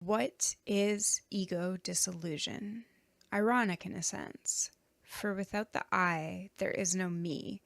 What is ego dissolution? Ironic in a sense, for without the I, there is no me,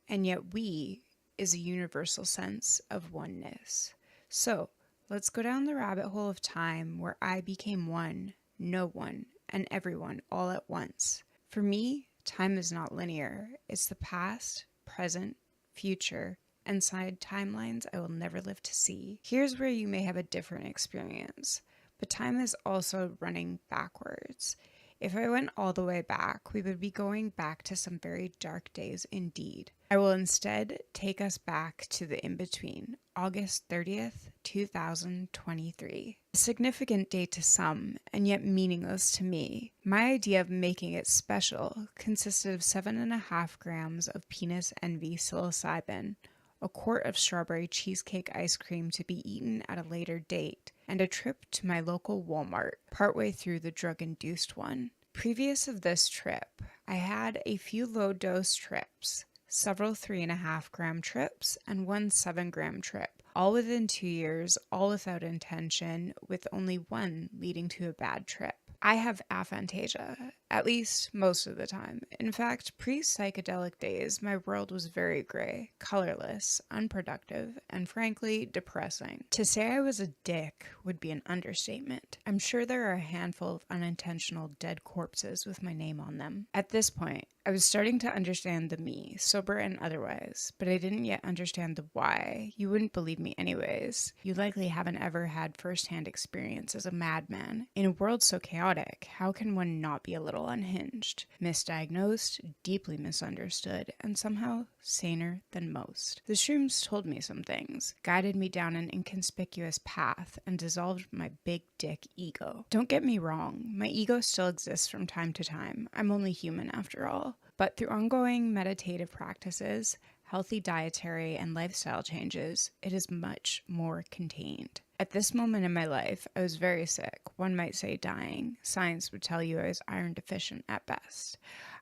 and yet we is a universal sense of oneness. So, let's go down the rabbit hole of time where I became one, no one, and everyone all at once. For me, time is not linear. It's the past, present, future, and side timelines I will never live to see. Here's where you may have a different experience. But time is also running backwards. If I went all the way back, we would be going back to some very dark days indeed. I will instead take us back to the in-between, August 30th, 2023. A significant date to some, and yet meaningless to me. My idea of making it special consisted of 7.5 grams of penis envy psilocybin, a quart of strawberry cheesecake ice cream to be eaten at a later date, and a trip to my local Walmart, partway through the drug-induced one. Previous of this trip, I had a few low-dose trips, several 3.5-gram trips, and one 7-gram trip, all within 2 years, all without intention, with only one leading to a bad trip. I have aphantasia, at least most of the time. In fact, pre-psychedelic days, my world was very gray, colorless, unproductive, and frankly, depressing. To say I was a dick would be an understatement. I'm sure there are a handful of unintentional dead corpses with my name on them. At this point, I was starting to understand the me, sober and otherwise, but I didn't yet understand the why. You wouldn't believe me anyways. You likely haven't ever had first-hand experience as a madman. In a world so chaotic, how can one not be a little unhinged, misdiagnosed, deeply misunderstood, and somehow saner than most? The shrooms told me some things, guided me down an inconspicuous path, and dissolved my big dick ego. Don't get me wrong, my ego still exists from time to time. I'm only human after all. But through ongoing meditative practices, healthy dietary and lifestyle changes, it is much more contained. At this moment in my life, I was very sick, one might say dying. Science would tell you I was iron deficient at best.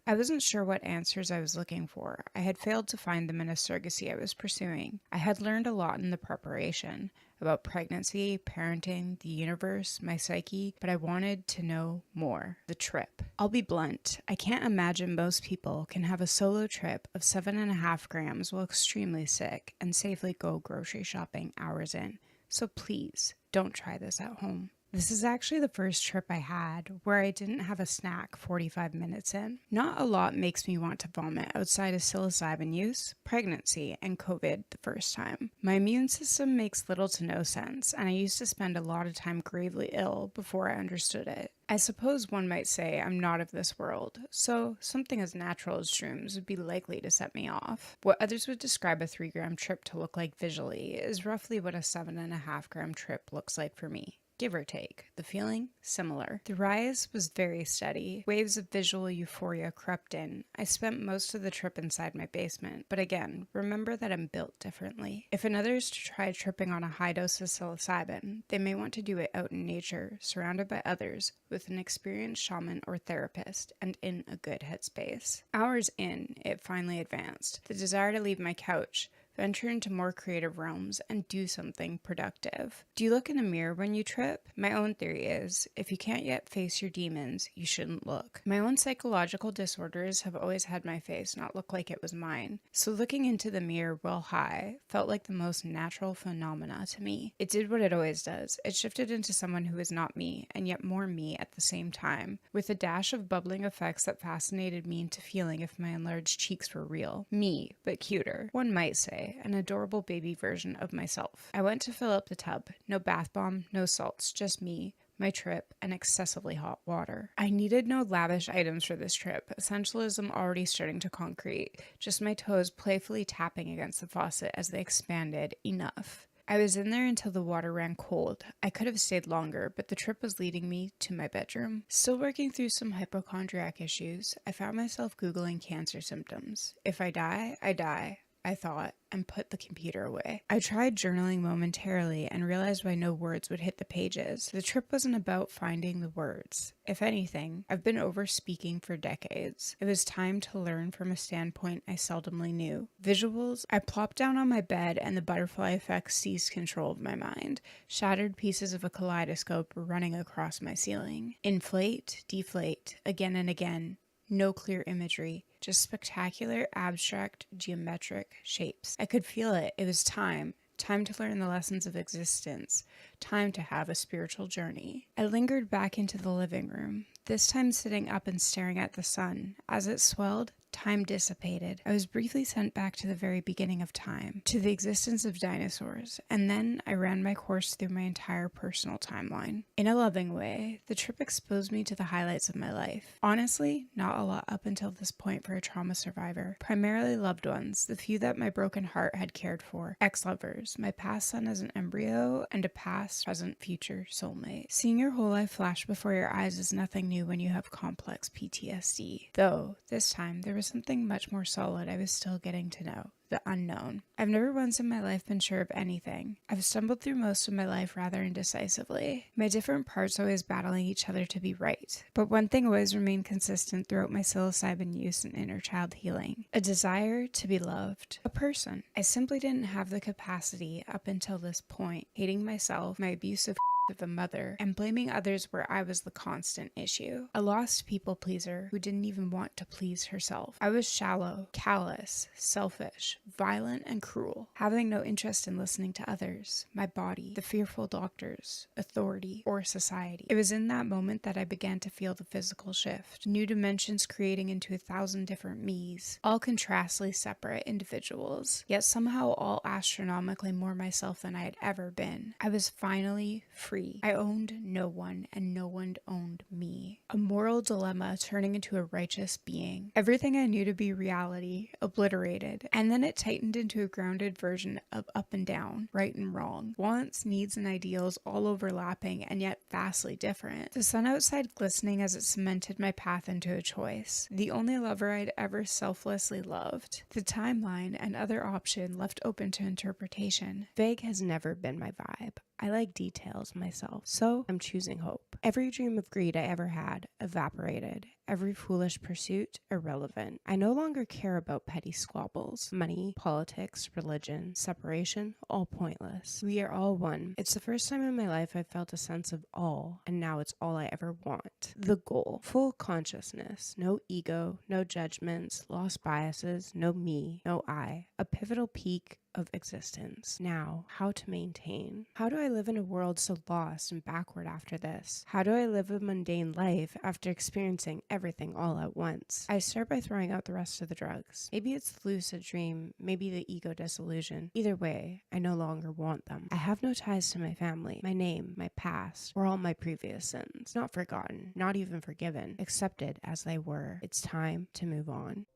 I wasn't sure what answers I was looking for. I had failed to find them in a surrogacy I was pursuing. I had learned a lot in the preparation about pregnancy, parenting, the universe, my psyche, but I wanted to know more. The trip. I'll be blunt. I can't imagine most people can have a solo trip of 7.5 grams while extremely sick and safely go grocery shopping hours in. So please, don't try this at home. This is actually the first trip I had where I didn't have a snack 45 minutes in. Not a lot makes me want to vomit outside of psilocybin use, pregnancy, and COVID the first time. My immune system makes little to no sense, and I used to spend a lot of time gravely ill before I understood it. I suppose one might say I'm not of this world, so something as natural as shrooms would be likely to set me off. What others would describe a 3-gram trip to look like visually is roughly what a 7.5-gram trip looks like for me. Give or take. The feeling? Similar. The rise was very steady. Waves of visual euphoria crept in. I spent most of the trip inside my basement, but again, remember that I'm built differently. If another is to try tripping on a high dose of psilocybin, they may want to do it out in nature, surrounded by others, with an experienced shaman or therapist, and in a good headspace. Hours in, it finally advanced. The desire to leave my couch, venture into more creative realms, and do something productive. Do you look in a mirror when you trip? My own theory is, if you can't yet face your demons, you shouldn't look. My own psychological disorders have always had my face not look like it was mine, so looking into the mirror while high felt like the most natural phenomena to me. It did what it always does. It shifted into someone who is not me, and yet more me at the same time, with a dash of bubbling effects that fascinated me into feeling if my enlarged cheeks were real. Me, but cuter, one might say. An adorable baby version of myself. I went to fill up the tub. No bath bomb, no salts, just me, my trip, and excessively hot water. I needed no lavish items for this trip, essentialism already starting to concrete, just my toes playfully tapping against the faucet as they expanded enough. I was in there until the water ran cold. I could have stayed longer, but the trip was leading me to my bedroom. Still working through some hypochondriac issues, I found myself Googling cancer symptoms. If I die, I die. I thought, and put the computer away. I tried journaling momentarily and realized why no words would hit the pages. The trip wasn't about finding the words. If anything, I've been over speaking for decades. It was time to learn from a standpoint I seldomly knew. Visuals. I plopped down on my bed and the butterfly effect seized control of my mind. Shattered pieces of a kaleidoscope were running across my ceiling. Inflate, deflate, again and again. No clear imagery, just spectacular, abstract, geometric shapes. I could feel it. It was time. Time to learn the lessons of existence. Time to have a spiritual journey. I lingered back into the living room, this time sitting up and staring at the sun. As it swelled, time dissipated. I was briefly sent back to the very beginning of time, to the existence of dinosaurs, and then I ran my course through my entire personal timeline. In a loving way, the trip exposed me to the highlights of my life. Honestly, not a lot up until this point for a trauma survivor. Primarily loved ones, the few that my broken heart had cared for, ex-lovers, my past son as an embryo, and a past, present, future soulmate. Seeing your whole life flash before your eyes is nothing new when you have complex PTSD. Though, this time, there was something much more solid I was still getting to know. The unknown. I've never once in my life been sure of anything. I've stumbled through most of my life rather indecisively. My different parts always battling each other to be right. But one thing always remained consistent throughout my psilocybin use and inner child healing. A desire to be loved. A person. I simply didn't have the capacity up until this point. Hating myself, my abusive of a mother, and blaming others where I was the constant issue. A lost people pleaser who didn't even want to please herself. I was shallow, callous, selfish, violent, and cruel, having no interest in listening to others, my body, the fearful doctors, authority, or society. It was in that moment that I began to feel the physical shift, new dimensions creating into 1,000 different me's, all contrastly separate individuals, yet somehow all astronomically more myself than I had ever been. I was finally free. I owned no one, and no one owned me. A moral dilemma turning into a righteous being. Everything I knew to be reality, obliterated, and then it tightened into a grounded version of up and down, right and wrong, wants, needs, and ideals all overlapping and yet vastly different. The sun outside glistening as it cemented my path into a choice. The only lover I'd ever selflessly loved. The timeline and other option left open to interpretation. Vague has never been my vibe. I like details myself, so I'm choosing hope. Every dream of greed I ever had evaporated. Every foolish pursuit irrelevant. I no longer care about petty squabbles. Money, politics, religion, separation, all pointless. We are all one. It's the first time in my life I've felt a sense of all, and now it's all I ever want. The goal. Full consciousness. No ego, no judgments, lost biases, no me, no I. A pivotal peak of existence. Now, how to maintain? How do I live in a world so lost and backward after this? How do I live a mundane life after experiencing everything all at once? I start by throwing out the rest of the drugs. Maybe it's the lucid dream, maybe the ego dissolution. Either way, I no longer want them. I have no ties to my family, my name, my past, or all my previous sins. Not forgotten, not even forgiven, accepted as they were. It's time to move on.